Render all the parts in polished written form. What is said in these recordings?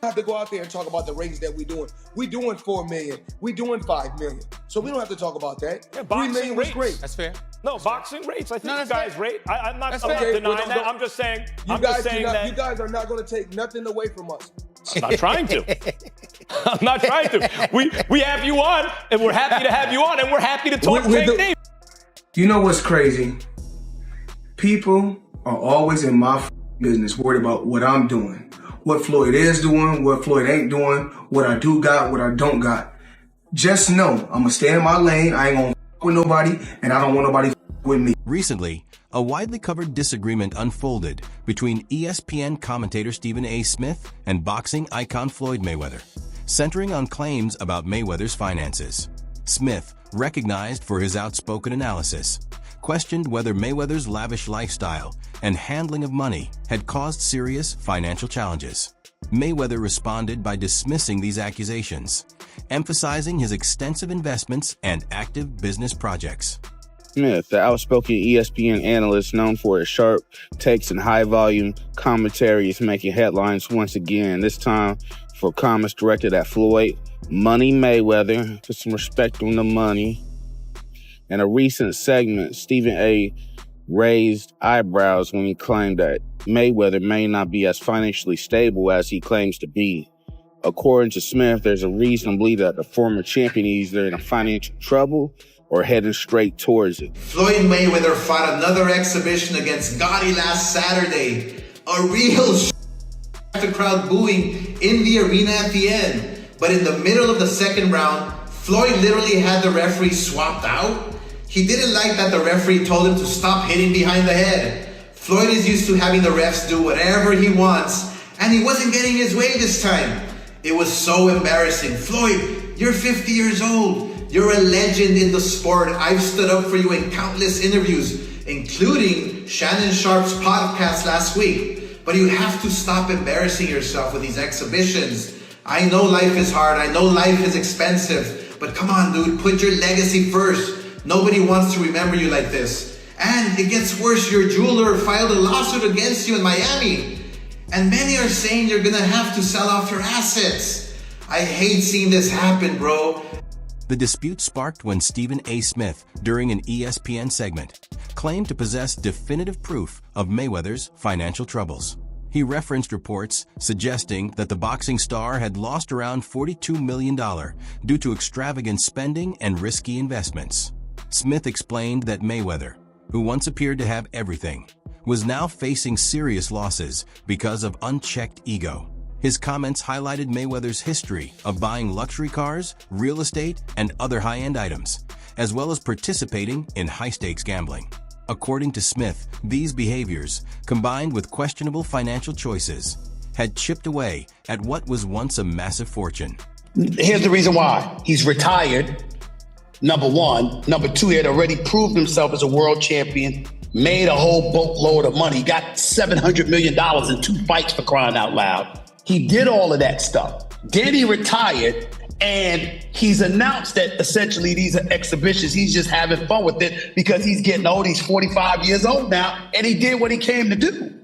have to go out there and talk about the race that we're doing. We're doing 4 million. We're doing 5 million. So we don't have to talk about that. Yeah, 3 million was rates. great. That's fair. No, boxing rates. I think you guys rate. I'm not denying that. I'm just saying. You guys are not going to take nothing away from us. I'm not trying to. I'm not trying to. We have you on, and we're happy to have you on, and we're happy to talk big things. You know what's crazy? People are always in my business, worried about what I'm doing, what Floyd is doing, what Floyd ain't doing, what I do got, what I don't got. Just know I'm gonna stay in my lane. I ain't gonna with nobody, and I don't want nobody with me. Recently, a widely covered disagreement unfolded between ESPN commentator Stephen A. Smith and boxing icon Floyd Mayweather, centering on claims about Mayweather's finances. Smith, recognized for his outspoken analysis, questioned whether Mayweather's lavish lifestyle and handling of money had caused serious financial challenges. Mayweather responded by dismissing these accusations, emphasizing his extensive investments and active business projects. Smith, the outspoken ESPN analyst known for his sharp takes and high-volume commentary, is making headlines once again, this time for comments directed at Floyd Money Mayweather. Put some respect on the money. In a recent segment, Stephen A. raised eyebrows when he claimed that Mayweather may not be as financially stable as he claims to be. According to Smith, there's a reason to believe that the former champion is either in financial trouble or heading straight towards it. Floyd Mayweather fought another exhibition against Gotti last Saturday. A real the crowd booing in the arena at the end. But in the middle of the second round, Floyd literally had the referee swapped out. He didn't like that the referee told him to stop hitting behind the head. Floyd is used to having the refs do whatever he wants, and he wasn't getting his way this time. It was so embarrassing. Floyd, you're 50 years old. You're a legend in the sport. I've stood up for you in countless interviews, including Shannon Sharp's podcast last week. But you have to stop embarrassing yourself with these exhibitions. I know life is hard. I know life is expensive. But come on, dude, put your legacy first. Nobody wants to remember you like this. And it gets worse. Your jeweler filed a lawsuit against you in Miami. And many are saying you're gonna have to sell off your assets. I hate seeing this happen, bro. The dispute sparked when Stephen A. Smith, during an ESPN segment, claimed to possess definitive proof of Mayweather's financial troubles. He referenced reports suggesting that the boxing star had lost around $42 million due to extravagant spending and risky investments. Smith explained that Mayweather, who once appeared to have everything, was now facing serious losses because of unchecked ego. His comments highlighted Mayweather's history of buying luxury cars, real estate, and other high-end items, as well as participating in high-stakes gambling. According to Smith, these behaviors, combined with questionable financial choices, had chipped away at what was once a massive fortune. Here's the reason why. He's retired, number one. Number two, he had already proved himself as a world champion, made a whole boatload of money, got $700 million in 2 fights, for crying out loud. He did all of that stuff. Then he retired, and he's announced that essentially these are exhibitions. He's just having fun with it because he's getting old. He's 45 years old now, and he did what he came to do.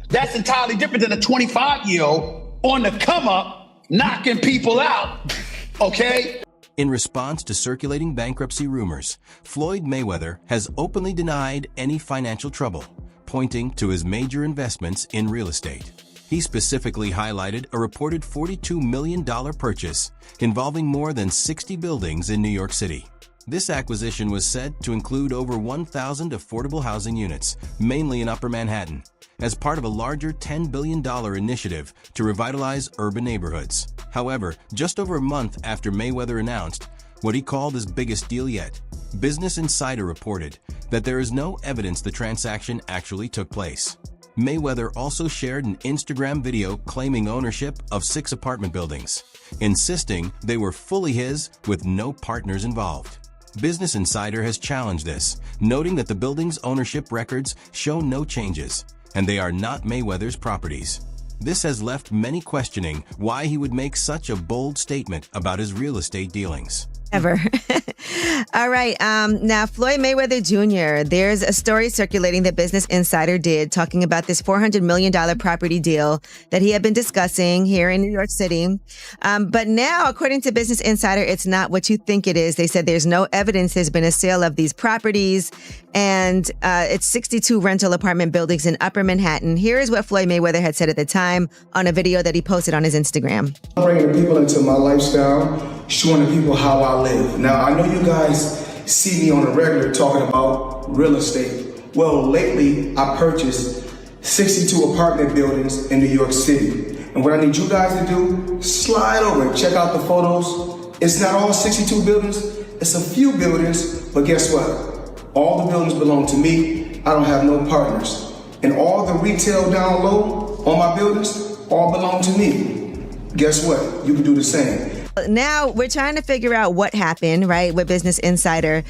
That's entirely different than a 25-year-old on the come up, knocking people out, okay? In response to circulating bankruptcy rumors, Floyd Mayweather has openly denied any financial trouble, pointing to his major investments in real estate. He specifically highlighted a reported $42 million purchase involving more than 60 buildings in New York City. This acquisition was said to include over 1,000 affordable housing units, mainly in Upper Manhattan, as part of a larger $10 billion initiative to revitalize urban neighborhoods. However, just over a month after Mayweather announced what he called his biggest deal yet, Business Insider reported that there is no evidence the transaction actually took place. Mayweather also shared an Instagram video claiming ownership of 6 apartment buildings, insisting they were fully his with no partners involved. Business Insider has challenged this, noting that the building's ownership records show no changes, and they are not Mayweather's properties. This has left many questioning why he would make such a bold statement about his real estate dealings. Ever. All right. Now, Floyd Mayweather Jr., there's a story circulating that Business Insider did talking about this $400 million property deal that he had been discussing here in New York City. But now, according to Business Insider, it's not what you think it is. They said there's no evidence there's been a sale of these properties. And it's 62 rental apartment buildings in Upper Manhattan. Here is what Floyd Mayweather had said at the time on a video that he posted on his Instagram. I'm bringing the people into my lifestyle, showing the people how I live. Now, I know you guys see me on a regular talking about real estate. Well, lately, I purchased 62 apartment buildings in New York City. And what I need you guys to do, slide over and check out the photos. It's not all 62 buildings, it's a few buildings, but guess what? All the buildings belong to me. I don't have no partners. And all the retail down low on my buildings all belong to me. Guess what? You can do the same. Now we're trying to figure out what happened, right, with Business Insider.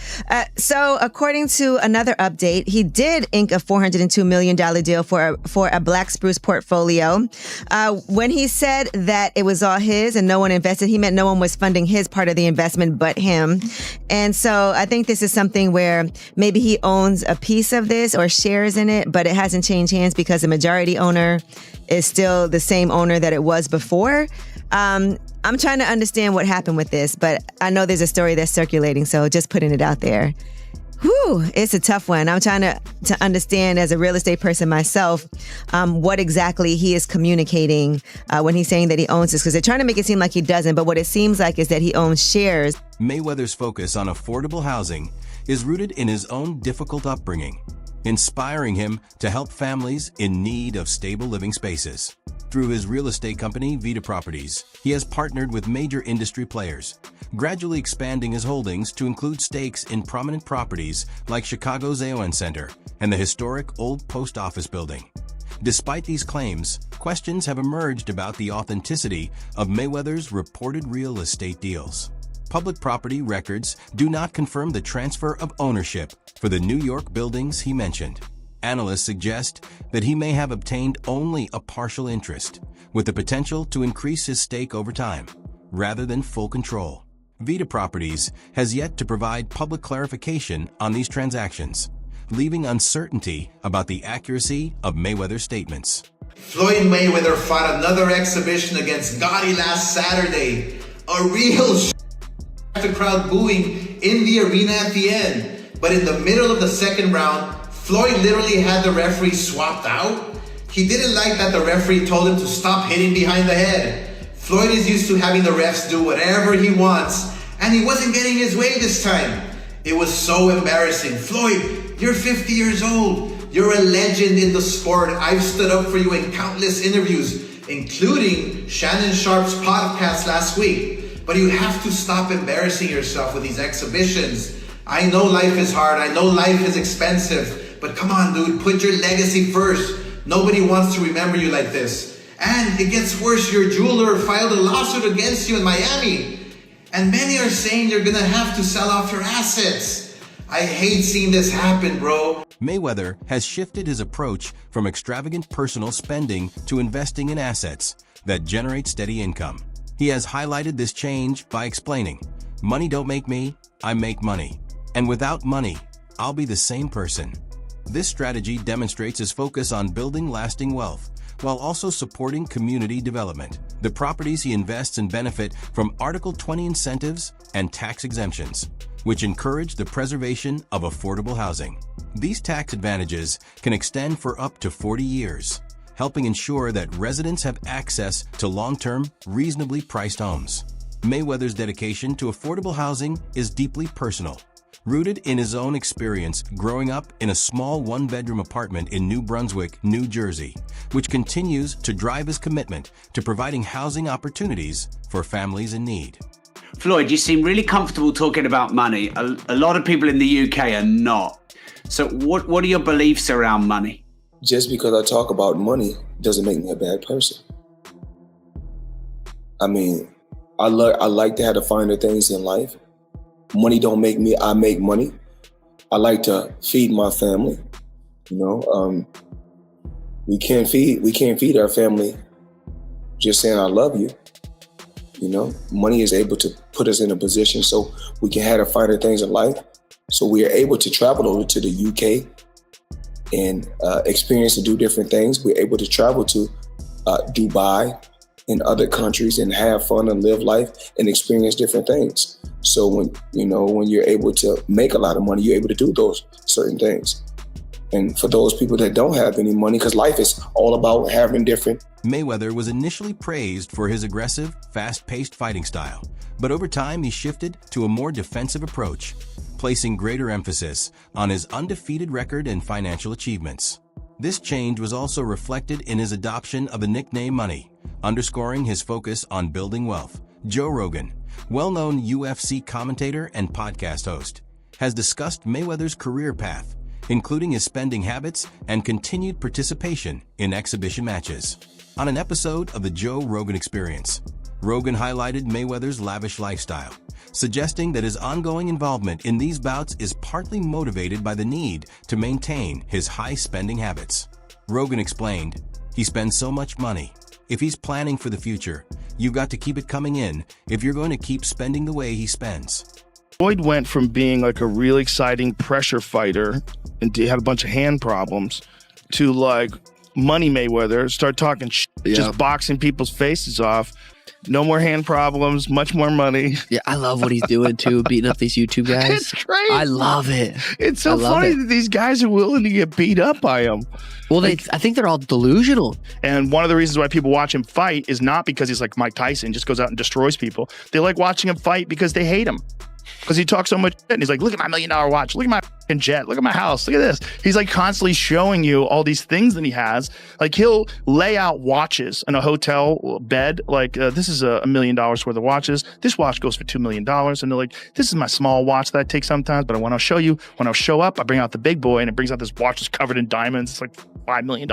So according to another update, he did ink a $402 million deal for a Black Spruce portfolio. When he said that it was all his and no one invested, he meant no one was funding his part of the investment but him. And so I think this is something where maybe he owns a piece of this or shares in it, but it hasn't changed hands because the majority owner is still the same owner that it was before. I'm trying to understand what happened with this, but I know there's a story that's circulating, so just putting it out there. Whew, it's a tough one. I'm trying to understand as a real estate person myself, what exactly he is communicating when he's saying that he owns this, because they're trying to make it seem like he doesn't, but what it seems like is that he owns shares. Mayweather's focus on affordable housing is rooted in his own difficult upbringing, inspiring him to help families in need of stable living spaces. Through his real estate company, Vita Properties, he has partnered with major industry players, gradually expanding his holdings to include stakes in prominent properties like Chicago's Aon Center and the historic Old Post Office building. Despite these claims, questions have emerged about the authenticity of Mayweather's reported real estate deals. Public property records do not confirm the transfer of ownership for the New York buildings he mentioned. Analysts suggest that he may have obtained only a partial interest, with the potential to increase his stake over time, rather than full control. Vita Properties has yet to provide public clarification on these transactions, leaving uncertainty about the accuracy of Mayweather's statements. Floyd Mayweather fought another exhibition against Gotti last Saturday. A real the crowd booing in the arena at the end. But in the middle of the second round, Floyd literally had the referee swapped out. He didn't like that the referee told him to stop hitting behind the head. Floyd is used to having the refs do whatever he wants, and he wasn't getting his way this time. It was so embarrassing. Floyd, you're 50 years old. You're a legend in the sport. I've stood up for you in countless interviews, including Shannon Sharp's podcast last week. But you have to stop embarrassing yourself with these exhibitions. I know life is hard. I know life is expensive. But come on, dude, put your legacy first. Nobody wants to remember you like this. And it gets worse. Your jeweler filed a lawsuit against you in Miami. And many are saying you're gonna have to sell off your assets. I hate seeing this happen, bro. Mayweather has shifted his approach from extravagant personal spending to investing in assets that generate steady income. He has highlighted this change by explaining, "Money don't make me, I make money. And without money, I'll be the same person." This strategy demonstrates his focus on building lasting wealth, while also supporting community development. The properties he invests in benefit from Article 20 incentives and tax exemptions, which encourage the preservation of affordable housing. These tax advantages can extend for up to 40 years, helping ensure that residents have access to long-term, reasonably priced homes. Mayweather's dedication to affordable housing is deeply personal, rooted in his own experience growing up in a small one-bedroom apartment in New Brunswick, New Jersey, which continues to drive his commitment to providing housing opportunities for families in need. Floyd, you seem really comfortable talking about money. A lot of people in the UK are not. So what are your beliefs around money? Just because I talk about money doesn't make me a bad person. I mean, I like to have the finer things in life. Money don't make me, I make money. I like to feed my family. You know, we can't feed our family just saying I love you. You know, money is able to put us in a position so we can have the finer things in life. So we are able to travel over to the UK and experience and do different things. We're able to travel to Dubai and other countries and have fun and live life and experience different things. So when you're able to make a lot of money, you're able to do those certain things. And for those people that don't have any money, because life is all about having different. Mayweather was initially praised for his aggressive, fast-paced fighting style, but over time he shifted to a more defensive approach, placing greater emphasis on his undefeated record and financial achievements. This change was also reflected in his adoption of the nickname Money, underscoring his focus on building wealth. Joe Rogan, well-known UFC commentator and podcast host, has discussed Mayweather's career path, including his spending habits and continued participation in exhibition matches. On an episode of the Joe Rogan Experience, Rogan highlighted Mayweather's lavish lifestyle, suggesting that his ongoing involvement in these bouts is partly motivated by the need to maintain his high spending habits. Rogan explained, "He spends so much money. If he's planning for the future, you've got to keep it coming in if you're going to keep spending the way he spends." Floyd went from being like a really exciting pressure fighter and he had a bunch of hand problems to like Money Mayweather, start talking just boxing people's faces off. No more hand problems, much more money. Yeah, I love what he's doing too, beating up these YouTube guys. It's great. I love it. It's so funny that these guys are willing to get beat up by him. Well, I think they're all delusional. And one of the reasons why people watch him fight is not because he's like Mike Tyson, just goes out and destroys people. They like watching him fight because they hate him. Because he talks so much shit and he's like, look at my $1 million watch, look at my fucking jet, look at my house, look at this. He's like constantly showing you all these things that he has. Like he'll lay out watches in a hotel bed. Like this is $1 million worth of watches. This watch goes for $2 million. And they're like, this is my small watch that I take sometimes, but when I'll show you, when I'll show up, I bring out the big boy and it brings out this watch that's covered in diamonds. It's like $5 million.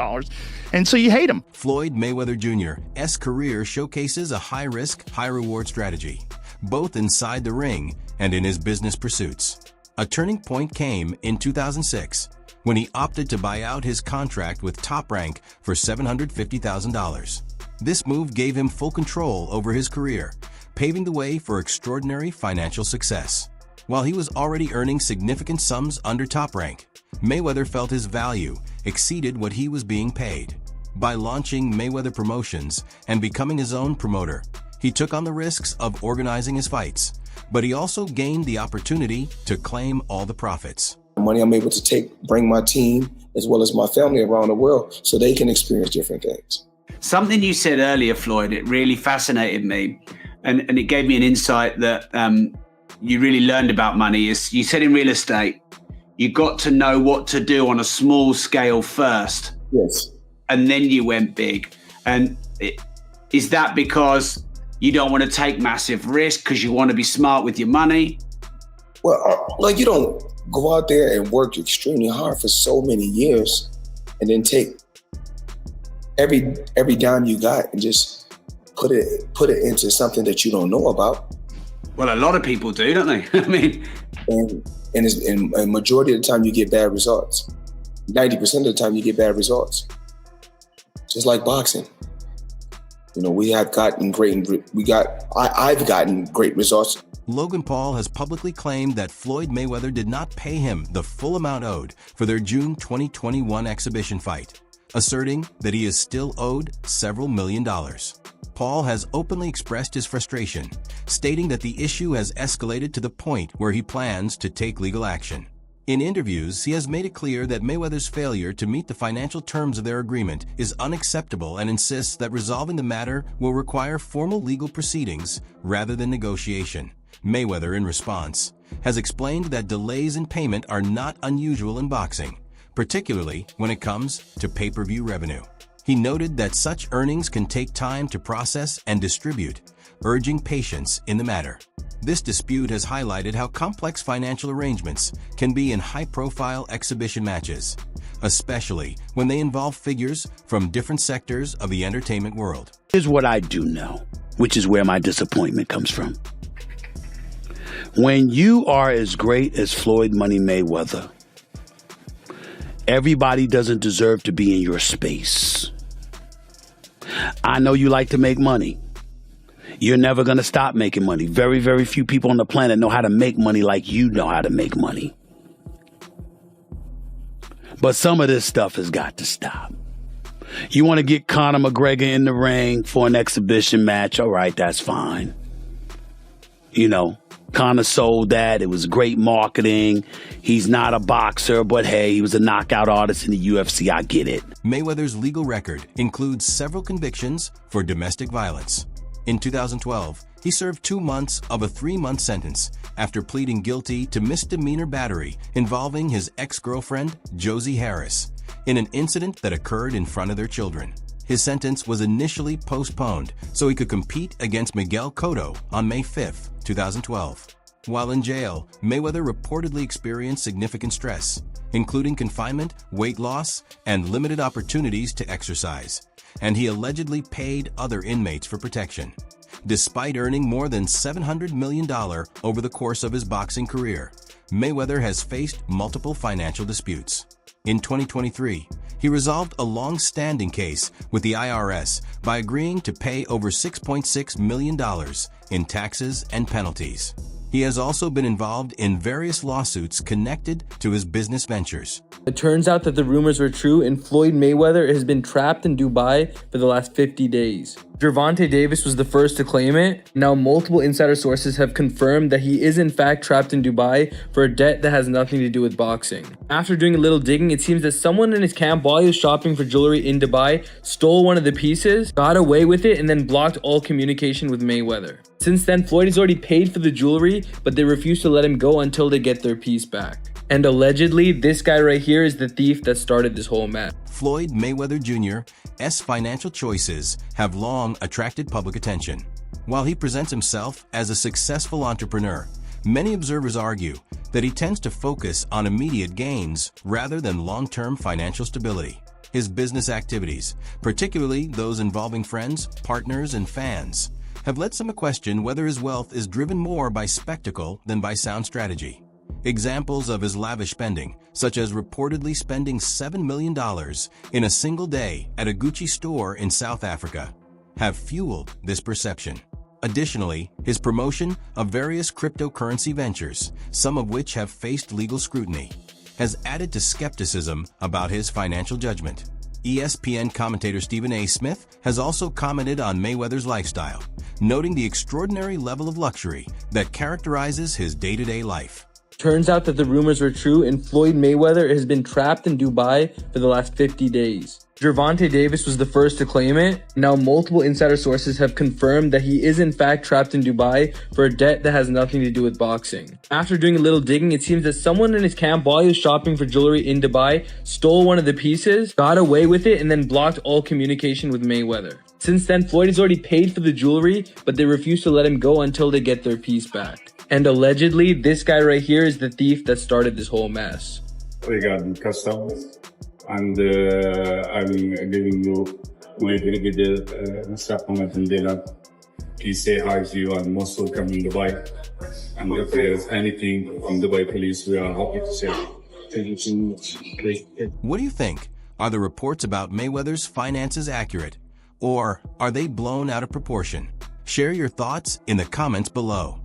And so you hate him. Floyd Mayweather Jr.'s career showcases a high-risk, high-reward strategy, both inside the ring and in his business pursuits. A turning point came in 2006 when he opted to buy out his contract with Top Rank for $750,000. This move gave him full control over his career, paving the way for extraordinary financial success. While he was already earning significant sums under Top Rank, Mayweather felt his value exceeded what he was being paid. By launching Mayweather Promotions and becoming his own promoter, he took on the risks of organizing his fights, but he also gained the opportunity to claim all the profits. The money I'm able to bring my team as well as my family around the world so they can experience different things. Something you said earlier, Floyd, it really fascinated me. And it gave me an insight that you really learned about money. Is you said in real estate, you got to know what to do on a small scale first. Yes. And then you went big. And is that because you don't want to take massive risk because you want to be smart with your money? Well, like you don't go out there and work extremely hard for so many years and then take every dime you got and just put it into something that you don't know about. Well, a lot of people do, don't they? I mean, and a majority of the time you get bad results. 90% of the time you get bad results. Just like boxing. You know, I've gotten great results. Logan Paul has publicly claimed that Floyd Mayweather did not pay him the full amount owed for their June 2021 exhibition fight, asserting that he is still owed several $1 million. Paul has openly expressed his frustration, stating that the issue has escalated to the point where he plans to take legal action. In interviews, he has made it clear that Mayweather's failure to meet the financial terms of their agreement is unacceptable and insists that resolving the matter will require formal legal proceedings rather than negotiation. Mayweather, in response, has explained that delays in payment are not unusual in boxing, particularly when it comes to pay-per-view revenue. He noted that such earnings can take time to process and distribute, urging patience in the matter. This dispute has highlighted how complex financial arrangements can be in high-profile exhibition matches, especially when they involve figures from different sectors of the entertainment world. Here's what I do know, which is where my disappointment comes from. When you are as great as Floyd Money Mayweather, everybody doesn't deserve to be in your space. I know you like to make money. You're never going to stop making money. Very, very few people on the planet know how to make money like you know how to make money. But some of this stuff has got to stop. You want to get Conor McGregor in the ring for an exhibition match? All right, that's fine. You know, Conor sold that. It was great marketing. He's not a boxer, but hey, he was a knockout artist in the UFC. I get it. Mayweather's legal record includes several convictions for domestic violence. In 2012, he served 2 months of a 3-month sentence after pleading guilty to misdemeanor battery involving his ex-girlfriend, Josie Harris, in an incident that occurred in front of their children. His sentence was initially postponed so he could compete against Miguel Cotto on May 5, 2012. While in jail, Mayweather reportedly experienced significant stress, including confinement, weight loss, and limited opportunities to exercise, and he allegedly paid other inmates for protection. Despite earning more than $700 million over the course of his boxing career, Mayweather has faced multiple financial disputes. In 2023, he resolved a long-standing case with the IRS by agreeing to pay over $6.6 million in taxes and penalties. He has also been involved in various lawsuits connected to his business ventures. It turns out that the rumors were true and Floyd Mayweather has been trapped in Dubai for the last 50 days. Gervonta Davis was the first to claim it. Now multiple insider sources have confirmed that he is in fact trapped in Dubai for a debt that has nothing to do with boxing. After doing a little digging, it seems that someone in his camp while he was shopping for jewelry in Dubai stole one of the pieces, got away with it, and then blocked all communication with Mayweather. Since then, Floyd has already paid for the jewelry, but they refuse to let him go until they get their piece back. And allegedly, this guy right here is the thief that started this whole mess. Floyd Mayweather Jr.'s financial choices have long attracted public attention. While he presents himself as a successful entrepreneur, many observers argue that he tends to focus on immediate gains rather than long-term financial stability. His business activities, particularly those involving friends, partners, and fans, have led some to question whether his wealth is driven more by spectacle than by sound strategy. Examples of his lavish spending, such as reportedly spending $7 million in a single day at a Gucci store in South Africa, have fueled this perception. Additionally, his promotion of various cryptocurrency ventures, some of which have faced legal scrutiny, has added to skepticism about his financial judgment. ESPN commentator Stephen A. Smith has also commented on Mayweather's lifestyle, noting the extraordinary level of luxury that characterizes his day-to-day life. Turns out that the rumors were true and Floyd Mayweather has been trapped in Dubai for the last 50 days. Gervonta Davis was the first to claim it. Now multiple insider sources have confirmed that he is in fact trapped in Dubai for a debt that has nothing to do with boxing. After doing a little digging, it seems that someone in his camp while he was shopping for jewelry in Dubai stole one of the pieces, got away with it, and then blocked all communication with Mayweather. Since then, Floyd has already paid for the jewelry, but they refuse to let him go until they get their piece back. And allegedly, this guy right here is the thief that started this whole mess. Regarding customs, and I'm giving you my very good supplement in dinner. Please say hi to you and most welcome in Dubai. And if there's anything from Dubai police, we are happy to say. Thank you so much. What do you think? Are the reports about Mayweather's finances accurate? Or are they blown out of proportion? Share your thoughts in the comments below.